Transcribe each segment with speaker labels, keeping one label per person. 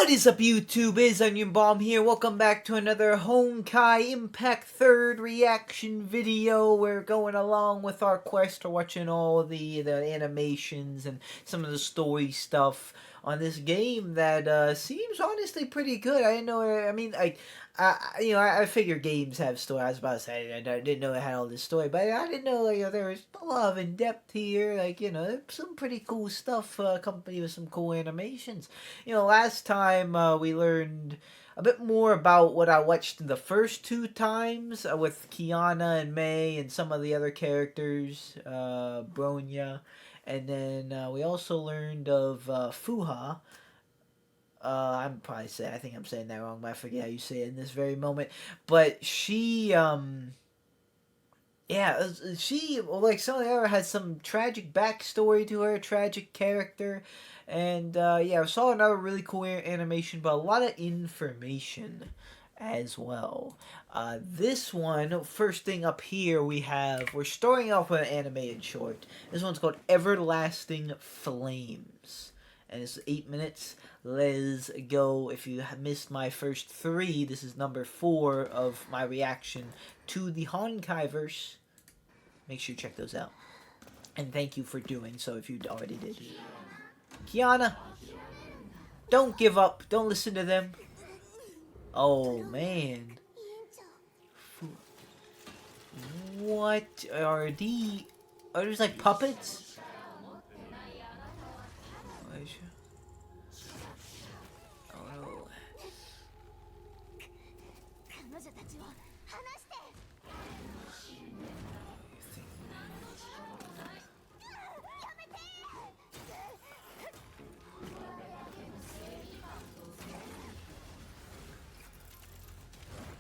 Speaker 1: What is up, YouTube? It's Onion Bomb here. Welcome back to another Honkaiimpact third reaction video. We're going along with our quest. We're watching all the animations and some of the story stuff on this game that seems honestly pretty good. I didn't know. I figure games have story. I was about to say I didn't know it had all this story, but I didn't know there was a lot of in depth here. Some pretty cool stuff accompanied with some cool animations. Last time we learned a bit more about what I watched the first two times with Kiana and May and some of the other characters, Bronya, and then we also learned of Fuha. I think I'm saying that wrong, but I forget how you say it in this very moment. But she, like some of the other, has some tragic backstory to her, tragic character. And, I saw another really cool animation, but a lot of information as well. This one, first thing up here we're starting off with an animated short. This one's called Everlasting Flames. And it's 8 minutes. Let's go. If you missed my first 3, this is number 4 of my reaction to the Honkaiverse. Make sure you check those out. And thank you for doing so if you already did. Kiana, don't give up. Don't listen to them. Oh, man. What are these? Are these like puppets?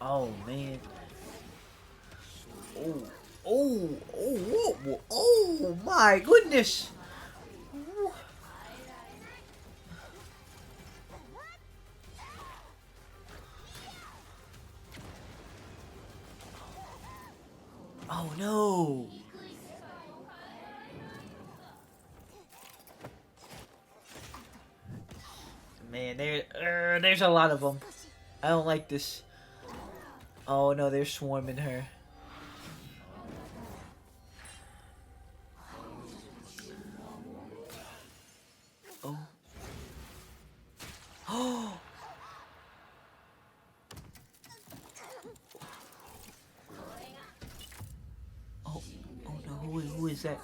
Speaker 1: Oh man. Oh my goodness. Oh no. Man, there's a lot of them. I don't like this. Oh no, they're swarming her. Oh. Oh. Oh no, who is that?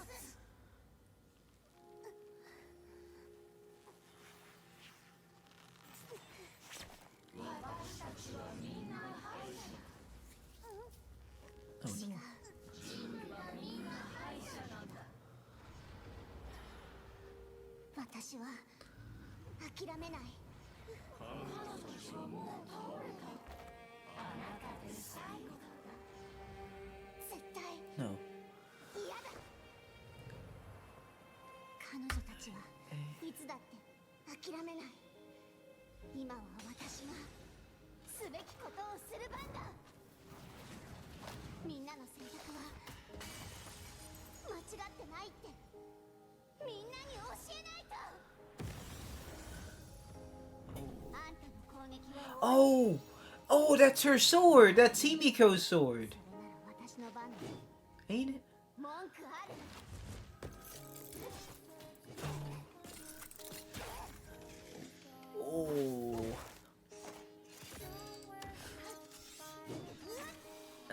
Speaker 1: No. Oh, that's her sword. That's Himiko's sword. Ain't it? Oh.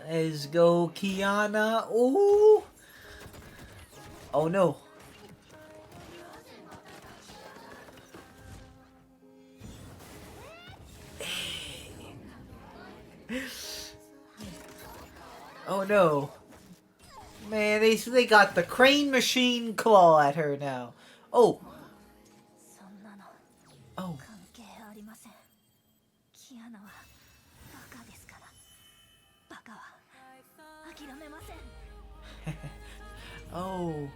Speaker 1: Let's go, Kiana. Oh. Oh no. Oh no. Man, they got the crane machine claw at her now. Oh. Oh. Oh.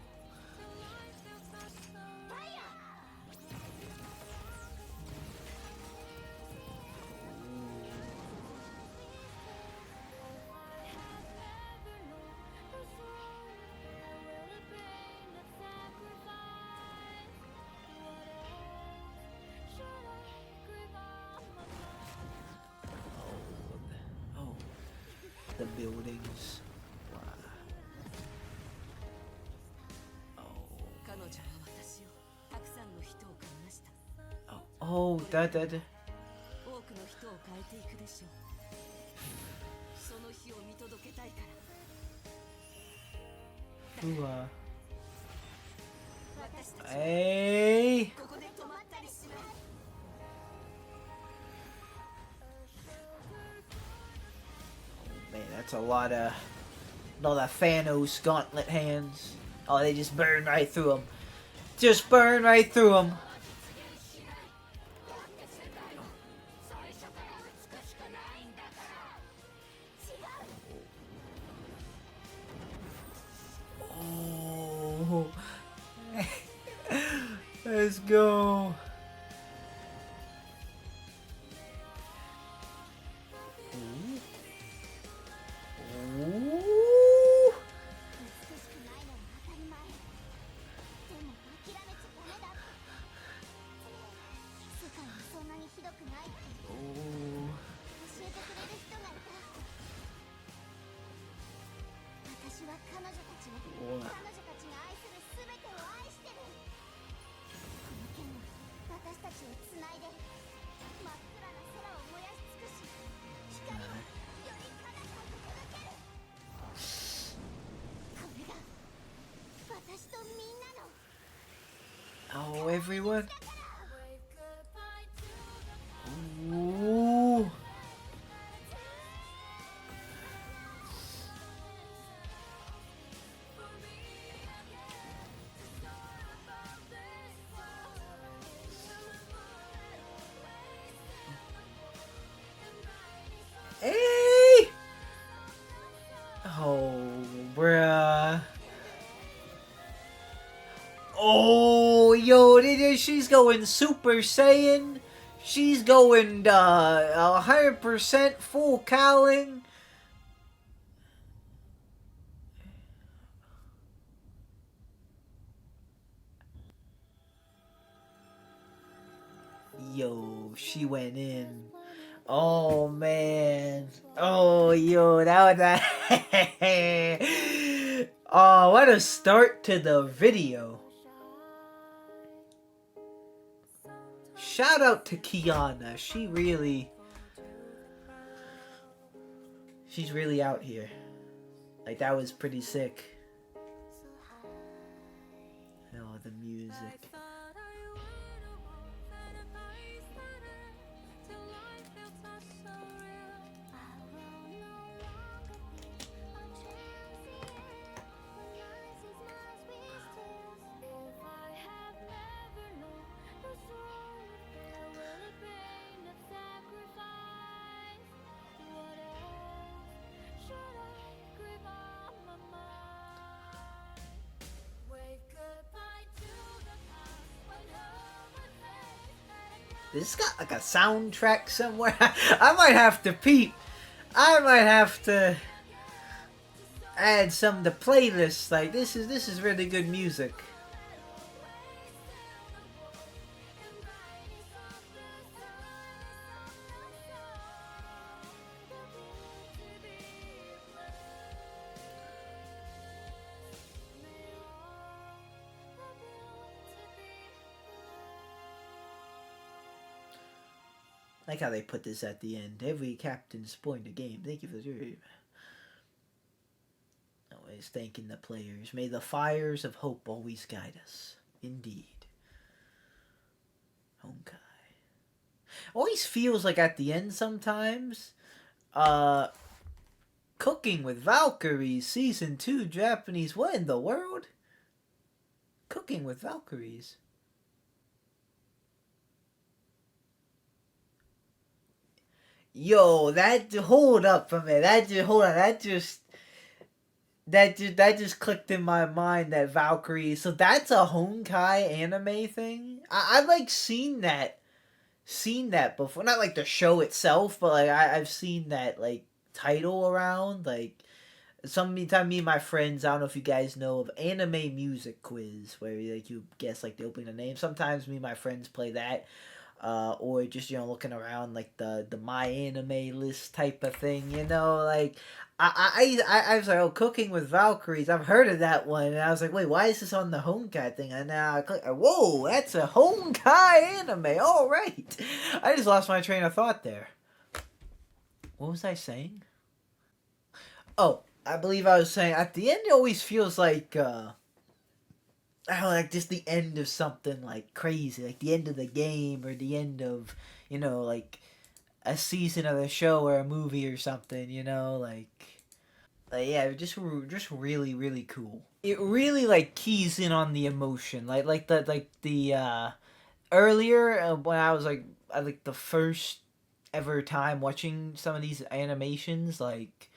Speaker 1: the buildings. Wow. Oh, that. Hey. Man, that's a lot of Thanos gauntlet hands. Oh, they just burn right through them. Just burn right through them. Oh. Let's go. Oh, everyone. Ooh. Hey! Oh, bruh. Oh, yo, she's going Super Saiyan. She's going 100% full cowling. Yo, she went in. Oh, man. Oh, yo, that was that. Oh, what a start to the video. Shout out to Kiana. She's really out here. Like, that was pretty sick. Oh, the music. This got like a soundtrack somewhere. I might have to peep. I might have to add some to playlists. Like this is really good music. I like how they put this at the end. Every captain's point a game. Thank you for the always thanking the players. May the fires of hope always guide us. Indeed. Honkai. Always feels like at the end sometimes. Cooking with Valkyries Season 2 Japanese. What in the world? Cooking with Valkyries. Yo, hold up a minute. That just clicked in my mind, that Valkyrie. So that's a Honkai anime thing? I've like seen that before. Not like the show itself, but like I've seen that like title around. Like sometime me and my friends, I don't know if you guys know of Anime Music Quiz, where like you guess like the opening of the name. Sometimes me and my friends play that. or just looking around like the my anime list type of thing. Like I was like, oh, Cooking with Valkyries. I've heard of that one, and I was like, wait, why is this on the Honkai thing? And now I click, whoa, that's a Honkai anime. All right, I just lost my train of thought there. What was I saying? Oh, I believe I was saying at the end it always feels like I don't know, like just the end of something like crazy, like the end of the game or the end of like a season of a show or a movie or something. Yeah, just really really cool. It really like keys in on the emotion, like the earlier when I was like the first ever time watching some of these animations, like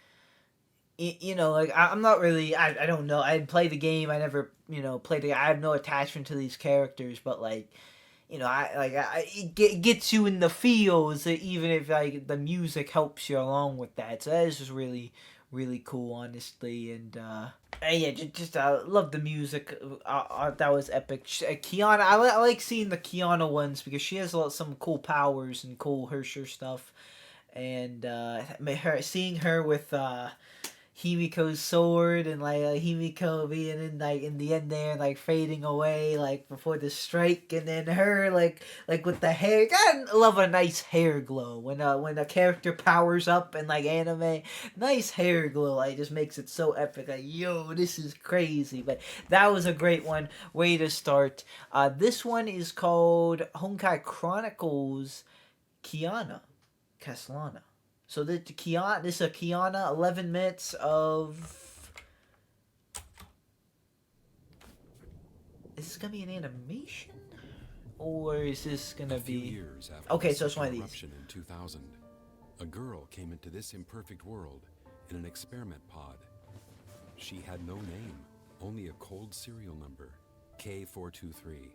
Speaker 1: like I'm not really. I don't know. I didn't play the game. I never played the. I have no attachment to these characters, but like it gets you in the feels, even if like the music helps you along with that. So that is just really really cool, honestly. And yeah, just love the music. That was epic. Kiana, I like seeing the Kiana ones because she has some cool powers and cool Hersher stuff. And seeing her with Himiko's sword and like Himiko being in the end there like fading away like before the strike, and then her like with the hair. I love a nice hair glow when a character powers up in like anime. Nice hair glow like just makes it so epic. Like, yo, this is crazy. But that was a great one. Way to start. This one is called Honkai Chronicles Kiana Kaslana. So this is a Kiana, 11 minutes of. Is this gonna be an animation, or is this gonna be?
Speaker 2: Years after
Speaker 1: Okay,
Speaker 2: the
Speaker 1: so it's one of
Speaker 2: second
Speaker 1: these.
Speaker 2: eruption in 2000, a girl came into this imperfect world in an experiment pod. She had no name, only a cold serial number, K423.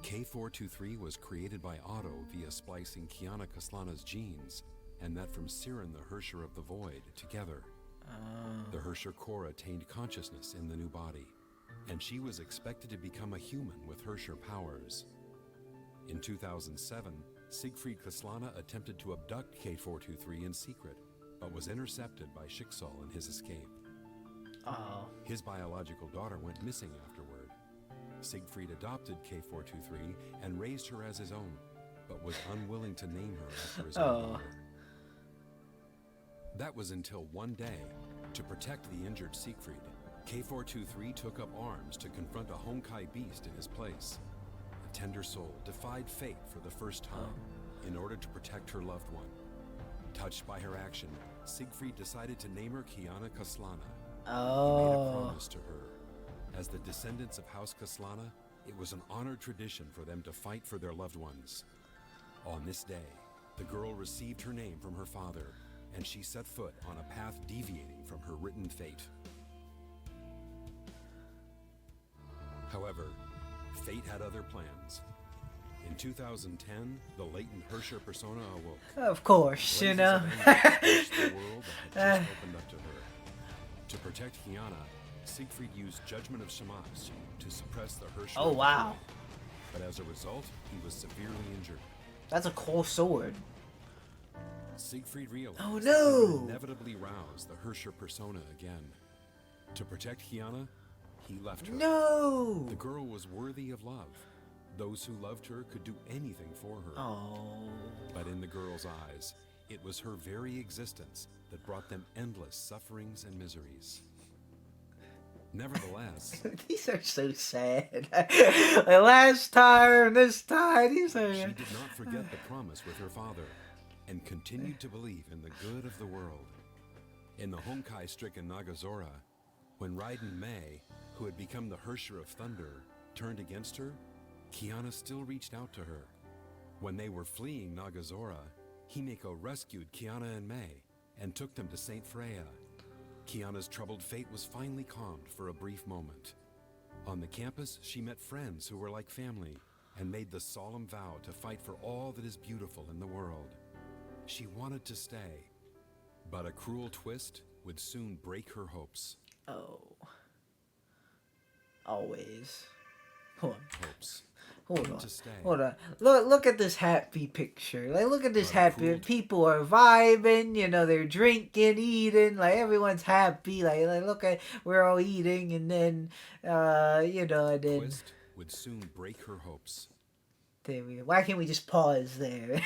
Speaker 2: K423 was created by Otto via splicing Kiana Kaslana's genes, and that from Siren the Hersher of the Void together. The Hersher core attained consciousness in the new body, and she was expected to become a human with Hersher powers. In 2007, Siegfried Kaslana attempted to abduct K423 in secret, but was intercepted by Schicksal in his escape. His biological daughter went missing afterward. Siegfried adopted K423 and raised her as his own, but was unwilling to name her after his own daughter. That was until one day, to protect the injured Siegfried, K423 took up arms to confront a Honkai beast in his place. A tender soul defied fate for the first time in order to protect her loved one. Touched by her action, Siegfried decided to name her Kiana Kaslana. He made a promise to her. As the descendants of House Kaslana, it was an honored tradition for them to fight for their loved ones. On this day, the girl received her name from her father, and she set foot on a path deviating from her written fate. However, fate had other plans. In 2010, the latent Hersher persona awoke.
Speaker 1: Of course,
Speaker 2: Blazes of anger scorched the world that had just opened up to her. To protect Kiana, Siegfried used Judgment of Shamash to suppress the Hersher.
Speaker 1: Oh, wow.
Speaker 2: But as a result, he was severely injured.
Speaker 1: That's a cool sword.
Speaker 2: Siegfried realized
Speaker 1: Oh,
Speaker 2: that
Speaker 1: no.
Speaker 2: he would inevitably rouse the Hersher persona again. To protect Kiana, he left her.
Speaker 1: No.
Speaker 2: The girl was worthy of love. Those who loved her could do anything for her.
Speaker 1: Oh.
Speaker 2: But in the girl's eyes, it was her very existence that brought them endless sufferings and miseries. Nevertheless,
Speaker 1: These are so sad. Like last time, this time, these are.
Speaker 2: she did not forget the promise with her father and continued to believe in the good of the world. In the Honkai-stricken Nagazora, when Raiden Mei, who had become the Hersher of Thunder, turned against her, Kiana still reached out to her. When they were fleeing Nagazora, Himiko rescued Kiana and Mei and took them to Saint Freya. Kiana's troubled fate was finally calmed for a brief moment. On the campus, she met friends who were like family and made the solemn vow to fight for all that is beautiful in the world. She wanted to stay, but a cruel twist would soon break her hopes.
Speaker 1: Oh. Always. Hold on.
Speaker 2: hopes.
Speaker 1: Hold
Speaker 2: Came
Speaker 1: on.
Speaker 2: to stay.
Speaker 1: Hold on. Look at this happy picture. Like, look at this
Speaker 2: But
Speaker 1: happy.
Speaker 2: cooled.
Speaker 1: People are vibing. You know, they're drinking, eating. Like, everyone's happy. Like look at, we're all eating, and then, you know, and then
Speaker 2: Quist would soon break her hopes.
Speaker 1: there we go. Why can't we just pause there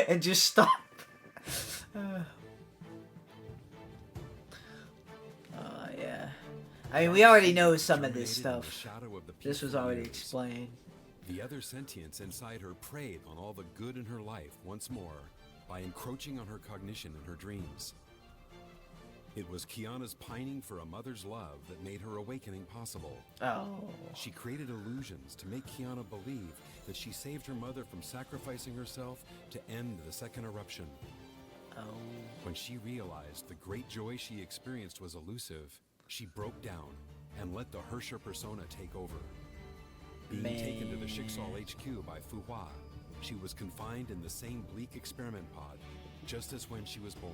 Speaker 1: and just stop? Yeah. I mean, we already know some of this
Speaker 2: Germinated in the
Speaker 1: stuff.
Speaker 2: shadow of the
Speaker 1: This was
Speaker 2: peaceful
Speaker 1: already
Speaker 2: years.
Speaker 1: explained.
Speaker 2: The other sentience inside her preyed on all the good in her life once more by encroaching on her cognition and her dreams. It was Kiana's pining for a mother's love that made her awakening possible.
Speaker 1: Oh.
Speaker 2: She created illusions to make Kiana believe that she saved her mother from sacrificing herself to end the second eruption.
Speaker 1: Oh.
Speaker 2: When she realized the great joy she experienced was elusive, she broke down and let the Hersher persona take over. Being taken to the Shixal HQ by Fu Hua, she was confined in the same bleak experiment pod, just as when she was born.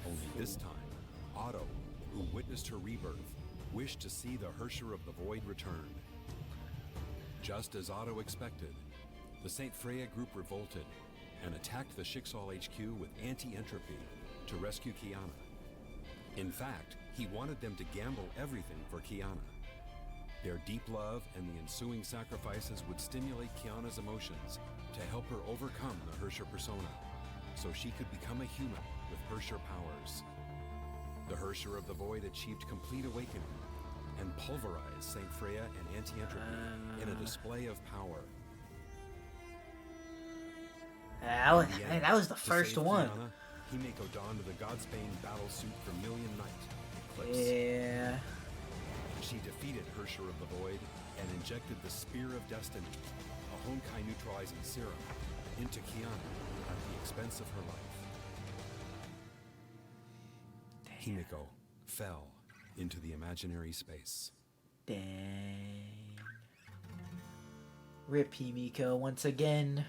Speaker 2: Only this time, Otto, who witnessed her rebirth, wished to see the Hersher of the Void return. Just as Otto expected, the St. Freya group revolted and attacked the Shixal HQ with anti-entropy to rescue Kiana. In fact, he wanted them to gamble everything for Kiana. Their deep love and the ensuing sacrifices would stimulate Kiana's emotions to help her overcome the Hersher persona, so she could become a human with Hersher powers. The Hersher of the Void achieved complete awakening and pulverized St. Freya and anti-entropy in a display of power.
Speaker 1: That was the first one.
Speaker 2: Kiana, Himeko donned the Godsbane battle suit for Million Night, Eclipse.
Speaker 1: Yeah.
Speaker 2: She defeated Hersher of the Void and injected the Spear of Destiny, a Honkai neutralizing serum, into Kiana at the expense of her life. Himeko fell into the imaginary space.
Speaker 1: Dang. Rip Himiko once again.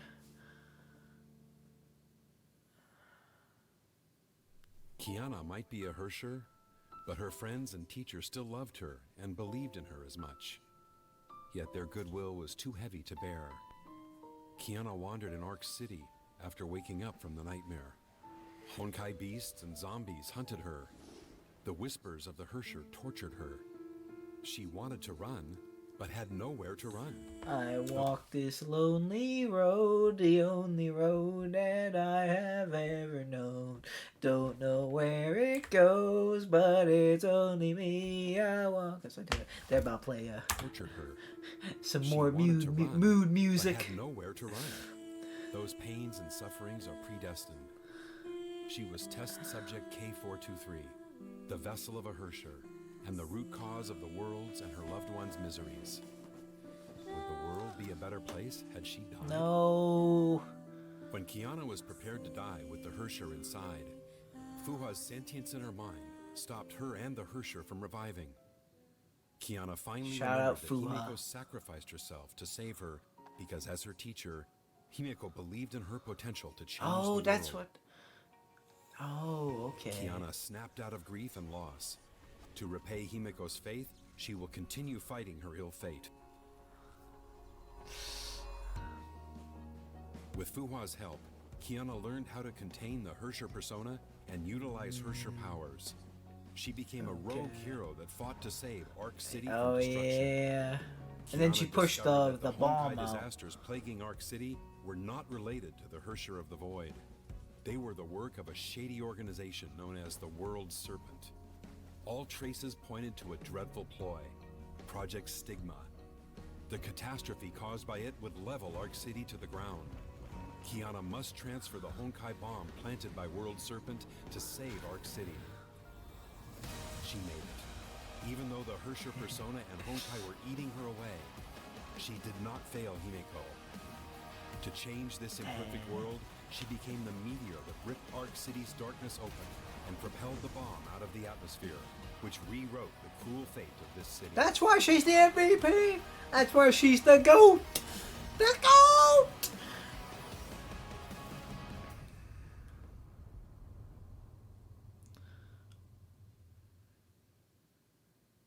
Speaker 2: Kiana might be a Hersher, but her friends and teachers still loved her and believed in her as much. Yet their goodwill was too heavy to bear. Kiana wandered in Ark City after waking up from the nightmare. Honkai beasts and zombies hunted her. The whispers of the Hersher tortured her. She wanted to run, but had nowhere to run.
Speaker 1: I walk this lonely road, the only road that I have ever known. Don't know where it goes, but it's only me I walk. That's what they're about to play
Speaker 2: Tortured her.
Speaker 1: some
Speaker 2: She
Speaker 1: more
Speaker 2: wanted to run,
Speaker 1: mood
Speaker 2: but
Speaker 1: music.
Speaker 2: had nowhere to run. Those pains and sufferings are predestined. She was test subject K423, the vessel of a Hersher, and the root cause of the world's and her loved ones' miseries. Would the world be a better place had she died?
Speaker 1: No.
Speaker 2: When Kiana was prepared to die with the Hersher inside, Fuha's sentience in her mind stopped her and the Hersher from reviving. Kiana finally
Speaker 1: Shout
Speaker 2: remembered
Speaker 1: out
Speaker 2: that
Speaker 1: Fuha.
Speaker 2: Himeko sacrificed herself to save her because, as her teacher, Himeko believed in her potential to change
Speaker 1: Oh,
Speaker 2: the
Speaker 1: that's
Speaker 2: world.
Speaker 1: what. Oh, okay.
Speaker 2: Kiana snapped out of grief and loss. To repay Himeko's faith, she will continue fighting her ill fate. With Fuhua's help, Kiana learned how to contain the Hersher persona and utilize Hersher powers. She became a rogue hero that fought to save Ark City
Speaker 1: Oh
Speaker 2: from destruction.
Speaker 1: yeah. And then she
Speaker 2: Kiana
Speaker 1: pushed
Speaker 2: discovered
Speaker 1: the
Speaker 2: that
Speaker 1: bomb
Speaker 2: Honkai
Speaker 1: out.
Speaker 2: disasters plaguing Ark City were not related to the Hersher of the Void. They were the work of a shady organization known as the World Serpent. All traces pointed to a dreadful ploy, Project Stigma. The catastrophe caused by it would level Ark City to the ground. Kiana must transfer the Honkai bomb planted by World Serpent to save Ark City. She made it. Even though the Hersher persona and Honkai were eating her away, she did not fail Himeko. To change this imperfect world, she became the meteor that ripped Ark City's darkness open and propelled the bomb out of the atmosphere, which rewrote the cruel fate of this city.
Speaker 1: That's why she's the MVP. That's why she's the GOAT. The GOAT.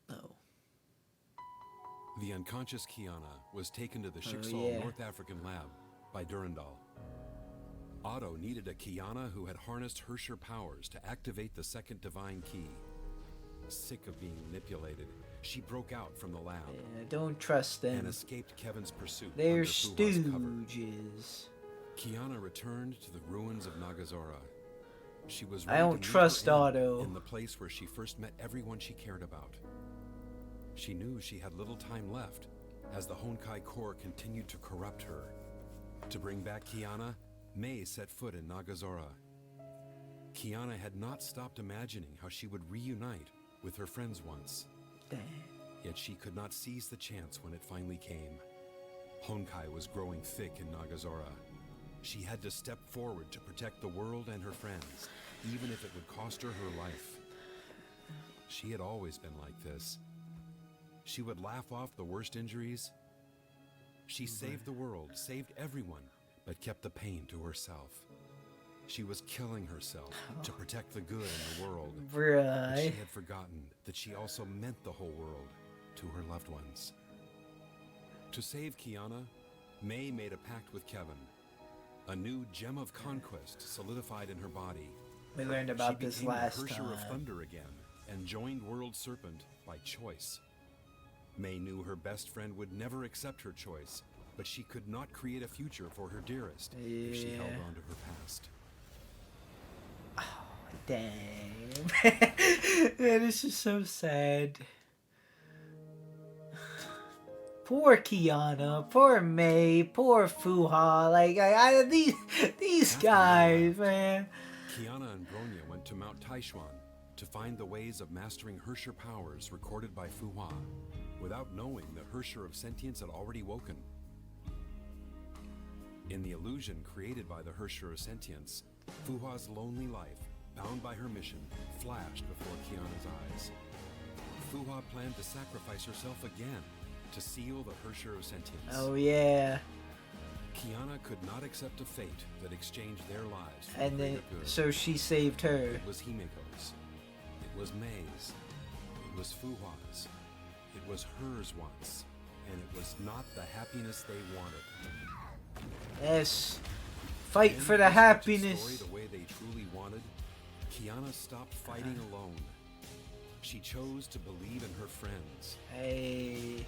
Speaker 1: No.
Speaker 2: The unconscious Kiana was taken to the
Speaker 1: Oh,
Speaker 2: Schicksal
Speaker 1: yeah.
Speaker 2: North African lab by Durandal. Otto needed a Kiana who had harnessed Hersher powers to activate the second divine key. Sick of being manipulated, she broke out from the lab
Speaker 1: Yeah, don't trust them.
Speaker 2: and escaped Kevin's pursuit
Speaker 1: They're
Speaker 2: under Fuwa's cover.
Speaker 1: stooges.
Speaker 2: Kiana returned to the ruins of Nagazora. She was
Speaker 1: I
Speaker 2: ready
Speaker 1: don't
Speaker 2: to meet
Speaker 1: trust
Speaker 2: her end
Speaker 1: Otto.
Speaker 2: in the place where she first met everyone she cared about. She knew she had little time left as the Honkai Corps continued to corrupt her. To bring back Kiana, Mei set foot in Nagazora. Kiana had not stopped imagining how she would reunite with her friends once.
Speaker 1: Dang.
Speaker 2: Yet she could not seize the chance when it finally came. Honkai was growing thick in Nagazora. She had to step forward to protect the world and her friends, even if it would cost her her life. She had always been like this. She would laugh off the worst injuries. She saved the world, saved everyone, but kept the pain to herself. She was killing herself to protect the good in the world. But
Speaker 1: Bruh.
Speaker 2: she had forgotten that she also meant the whole world to her loved ones. To save Kiana, Mei made a pact with Kevin. A new gem of conquest solidified in her body.
Speaker 1: We learned about
Speaker 2: She
Speaker 1: this
Speaker 2: became
Speaker 1: last
Speaker 2: the Hersher
Speaker 1: time.
Speaker 2: of Thunder again and joined World Serpent by choice. Mei knew her best friend would never accept her choice, but she could not create a future for her dearest if she held
Speaker 1: Yeah.
Speaker 2: on to her past.
Speaker 1: Dang. Man, it's just so sad. Poor Kiana, poor Mei, poor Fuha. Like, these
Speaker 2: After
Speaker 1: guys,
Speaker 2: Mei left,
Speaker 1: man.
Speaker 2: Kiana and Bronya went to Mount Taishuan to find the ways of mastering Hersher powers recorded by Fuhua, without knowing the Hersher of Sentience had already woken. In the illusion created by the Hersher of Sentience, Fuhua's lonely life, bound by her mission, flashed before Kiana's eyes. Fuhua planned to sacrifice herself again to seal the Hersher of Sentience.
Speaker 1: Oh, yeah.
Speaker 2: Kiana could not accept a fate that exchanged their lives for
Speaker 1: And then,
Speaker 2: greater good.
Speaker 1: so she saved her.
Speaker 2: It was Himeko's. It was Mei's. It was Fuhua's. It was hers once. And it was not the happiness they wanted.
Speaker 1: Yes. Fight
Speaker 2: When
Speaker 1: for the
Speaker 2: they switched
Speaker 1: happiness.
Speaker 2: story the way they truly wanted, Kiana stopped fighting alone. She chose to believe in her friends.
Speaker 1: Hey.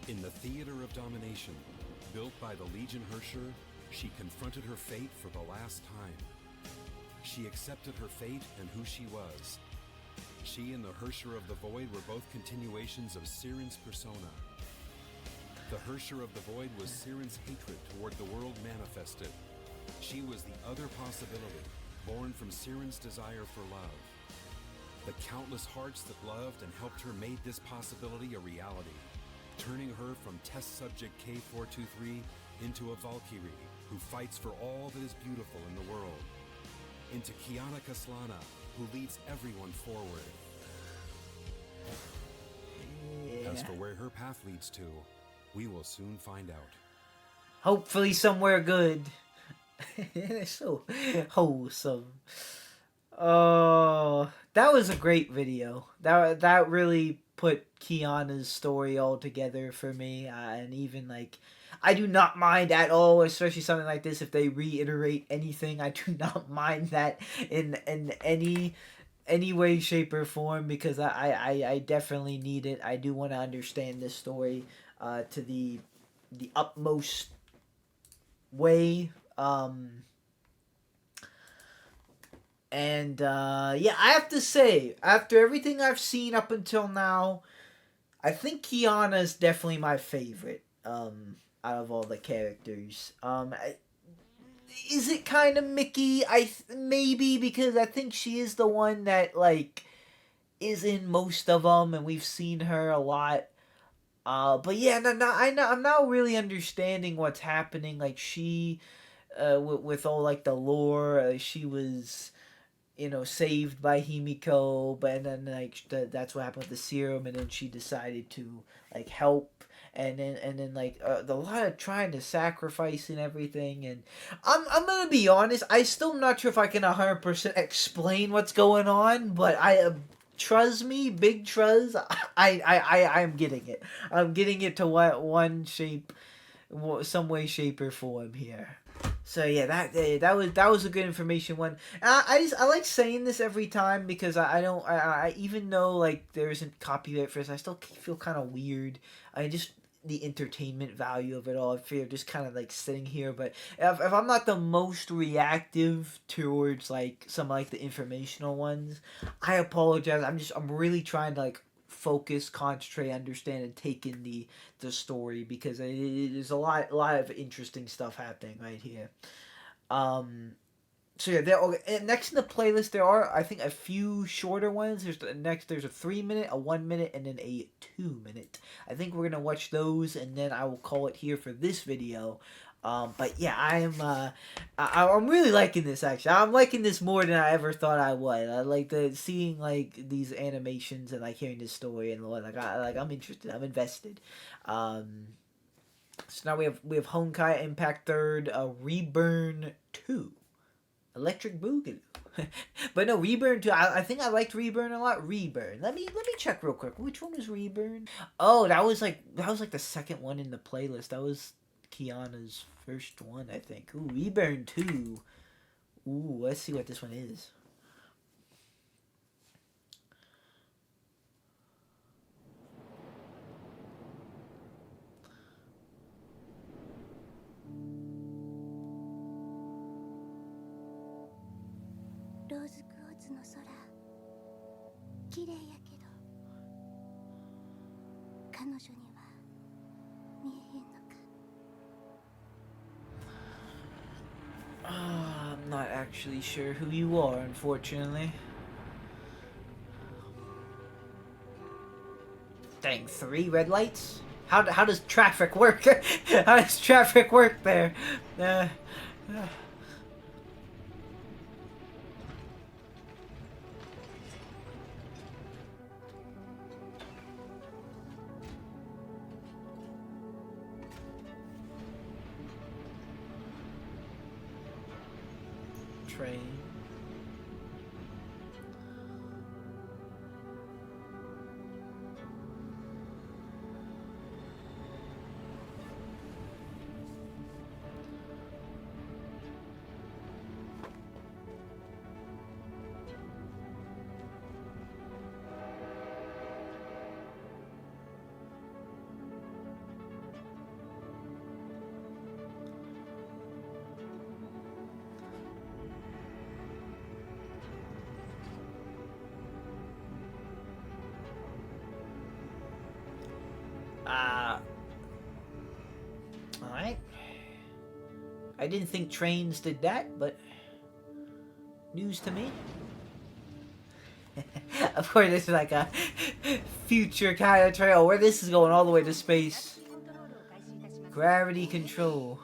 Speaker 2: In the theater of domination, built by the Legion Hersher, she confronted her fate for the last time. She accepted her fate and who she was. She and the Hersher of the Void were both continuations of Siren's persona. The Hersher of the Void was Siren's hatred toward the world manifested. She was the other possibility, born from Siren's desire for love. The countless hearts that loved and helped her made this possibility a reality, turning her from test subject K423 into a Valkyrie who fights for all that is beautiful in the world, into Kiana Kaslana, who leads everyone forward.
Speaker 1: Yeah.
Speaker 2: As for where her path leads to, we will soon find out.
Speaker 1: Hopefully somewhere good. It's so wholesome. Oh, that was a great video. That really put Kiana's story all together for me. And even like, I do not mind at all, especially something like this. If they reiterate anything, I do not mind that in any way, shape, or form, because I definitely need it. I do want to understand this story to the utmost way. Yeah, I have to say, after everything I've seen up until now, I think Kiana is definitely my favorite out of all the characters. Is it kind of Mickey? Maybe, because I think she is the one that like is in most of them, and we've seen her a lot. But yeah, I'm now really understanding what's happening. Like she, with all like the lore, she was, saved by Himiko, but then like that's what happened with the serum, and then she decided to like help, and then like a lot of trying to sacrifice and everything, and I'm gonna be honest, I still not sure if I can 100% explain what's going on, but trust me, big trust. I'm getting it. I'm getting it to what one shape, some way, shape, or form here. So yeah, that was a good information one. I like saying this every time because I don't I even though like there isn't copyright for this, I still feel kind of weird. I just the entertainment value of it all. I feel just kind of like sitting here, but if I'm not the most reactive towards like some like the informational ones, I apologize. I'm really trying to like focus, concentrate, understand, and take in the story because there's a lot of interesting stuff happening right here. Um, so yeah, there. Okay, next in the playlist there are I think a few shorter ones. There's a 3 minute, a 1 minute, and then a 2 minute. I think we're gonna watch those, and then I will call it here for this video. But yeah, I'm really liking this actually. I'm liking this more than I ever thought I would. I like the seeing like these animations and like hearing this story and I'm interested. I'm invested. Um, so now we have Honkaiimpact third, Reburn 2. Electric Boogaloo. But no, Reburn 2. I think I liked Reburn a lot. Reburn. Let me check real quick. Which one was Reburn? Oh, that was like the second one in the playlist. That was Kiana's first one, I think. Ooh, Reburn 2. Ooh, let's see what this one is. I'm not actually sure who you are, unfortunately. Dang, 3 red lights? How does traffic work? How does traffic work there? Uh, uh. Train. Alright. I didn't think trains did that, but news to me. Of course, this is like a future kind of trail where this is going all the way to space. Gravity control.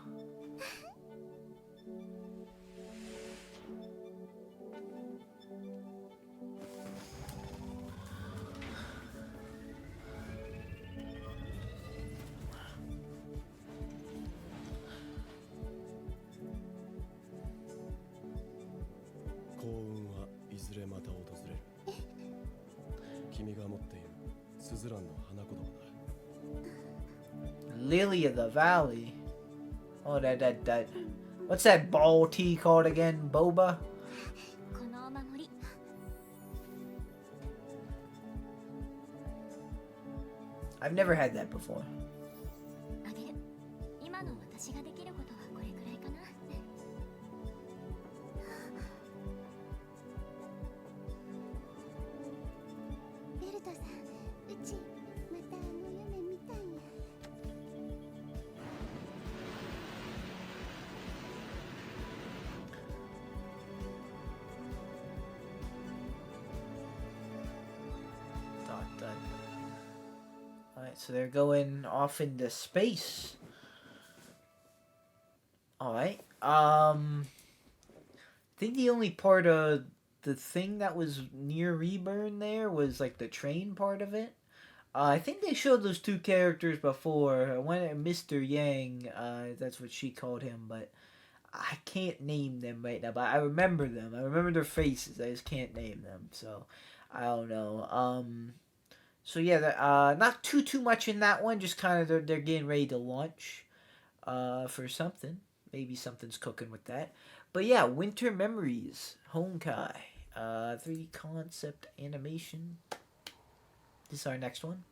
Speaker 1: Lily of the Valley. Oh, that. What's that ball tea called again? Boba? I've never had that before. Alright, so they're going off into space. Alright. I think the only part of the thing that was near Reburn there was like the train part of it. I think they showed those two characters before. When Mr. Yang, that's what she called him, but I can't name them right now. But I remember them. I remember their faces. I just can't name them. So I don't know. So yeah, not too much in that one. Just kind of they're getting ready to launch, for something. Maybe something's cooking with that. But yeah, Winter Memories, Honkai, 3D concept animation. This is our next one.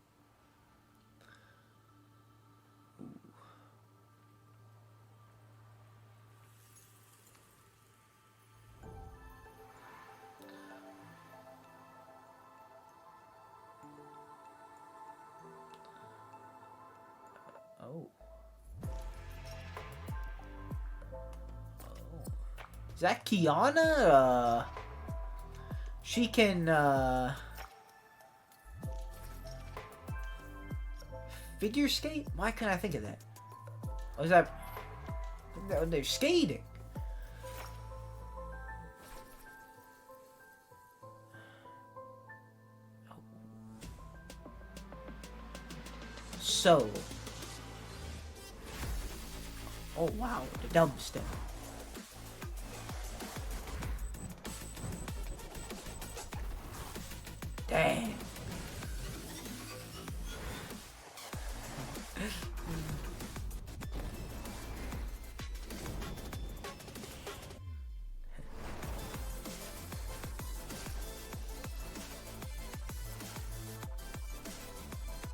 Speaker 1: Oh. Is that Kiana? She can, figure skate? Why can't I think of that? Oh, is that... They're skating. So... Oh, wow. The dubstep. Dang.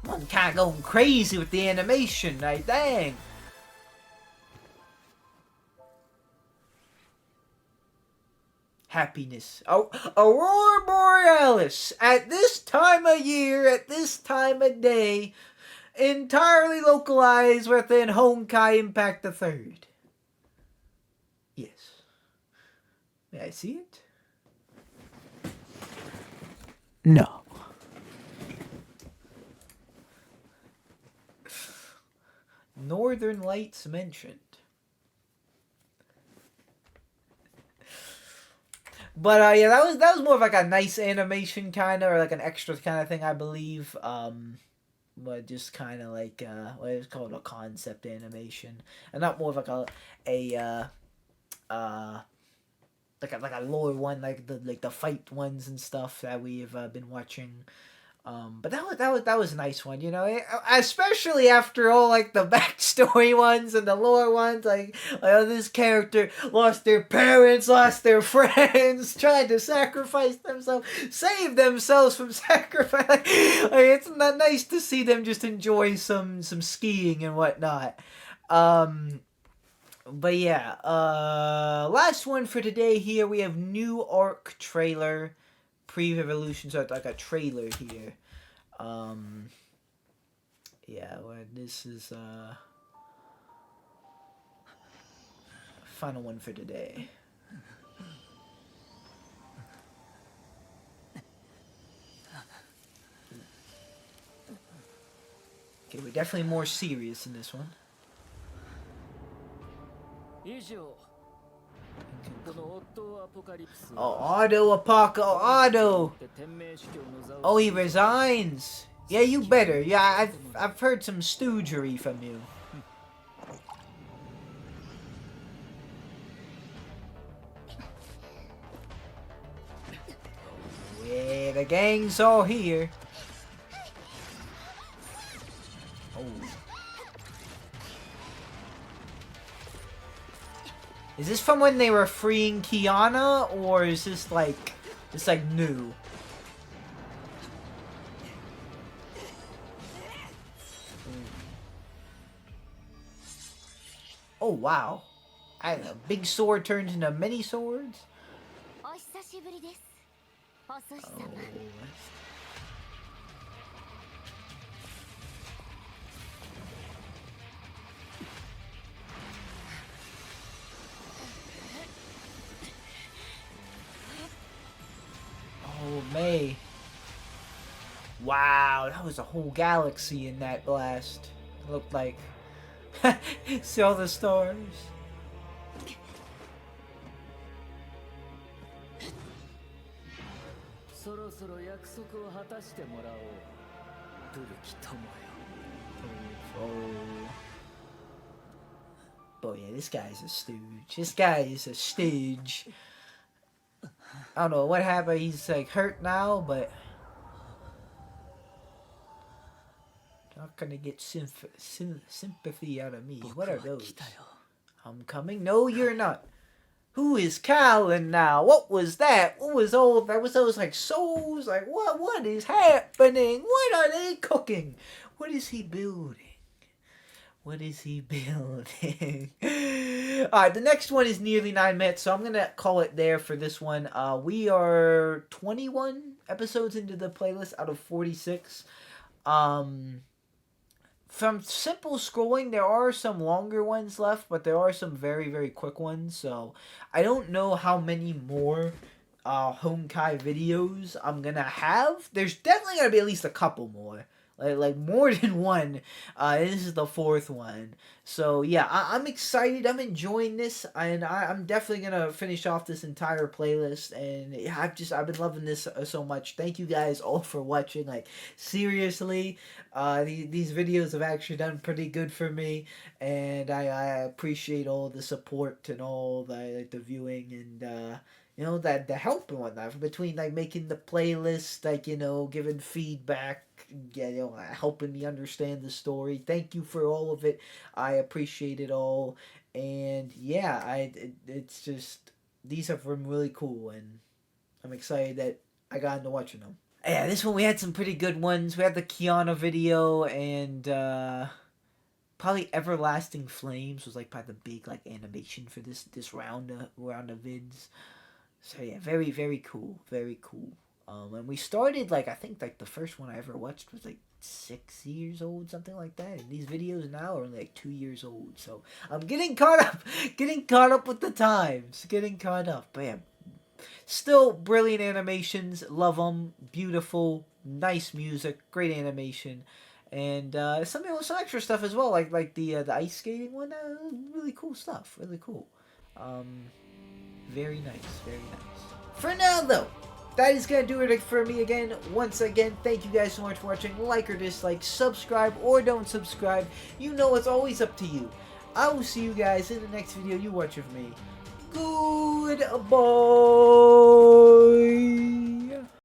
Speaker 1: I'm kind of going crazy with the animation, like, dang. Happiness. Oh, Aurora Borealis. At this time of year, at this time of day, entirely localized within Honkaiimpact the Third. Yes. May I see it? No. Northern Lights mentioned. But yeah, that was more of like a nice animation kind of, or like an extra kind of thing, I believe. But just kind of like what is called a concept animation, and not more of like like a lore one, like the fight ones and stuff that we've been watching. But that was a nice one, you know, especially after all like the backstory ones and the lore ones, like this character lost their parents, lost their friends, tried to sacrifice themselves, save themselves from sacrifice. Like, it's not nice to see them just enjoy some skiing and whatnot. But yeah, last one for today. Here we have new arc trailer. PreRevolution, so it's like a trailer here. Yeah, well, this is final one for today. Okay, we're definitely more serious in this one. Oh, Otto. Oh, he resigns. Yeah, you better. Yeah, I've heard some stoogery from you. Yeah, the gang's all here. Oh. Is this from when they were freeing Kiana, or is this like new? Oh wow! A big sword turns into many swords. Oh. Oh, May. Wow, that was a whole galaxy in that blast. It looked like. See all the stars? Oh. Boy, yeah, this guy's a stooge. This guy is a stooge. I don't know what happened. He's like hurt now, but not gonna get sympathy out of me. What are those? I'm coming. No, you're not. Who is Callan now? What was that? What was all that? Was those like souls? Like what is happening? What are they cooking? What is he building? What is he building? Alright, the next one is nearly 9 minutes, so I'm gonna call it there for this one. We are 21 episodes into the playlist out of 46. From simple scrolling, there are some longer ones left, but there are some very, very quick ones. So I don't know how many more Honkai videos I'm gonna have. There's definitely gonna be at least a couple more. Like more than one. This is the 4th one. So yeah, I'm excited. I'm enjoying this, and I'm definitely gonna finish off this entire playlist. And I've been loving this so much. Thank you guys all for watching. Like seriously, these videos have actually done pretty good for me, and I appreciate all the support and all the viewing and. That the help and whatnot between like making the playlist, like giving feedback, helping me understand the story. Thank you for all of it. I appreciate it all, and yeah, it's just these have been really cool, and I'm excited that I got into watching them. Yeah, this one we had some pretty good ones. We had the Kiana video and probably Everlasting Flames was like probably the big like animation for this round of vids. So yeah, very, very cool. Very cool. And we started I think the first one I ever watched was 6 years old, something like that. And these videos now are only 2 years old. So I'm getting caught up. Getting caught up with the times. Getting caught up. But yeah, still brilliant animations. Love them. Beautiful. Nice music. Great animation. And some extra stuff as well, like the ice skating one. Really cool stuff. Really cool. Very nice, very nice. For now, though, that is going to do it for me again. Once again, thank you guys so much for watching. Like or dislike, subscribe or don't subscribe. It's always up to you. I will see you guys in the next video you watch with me. Goodbye.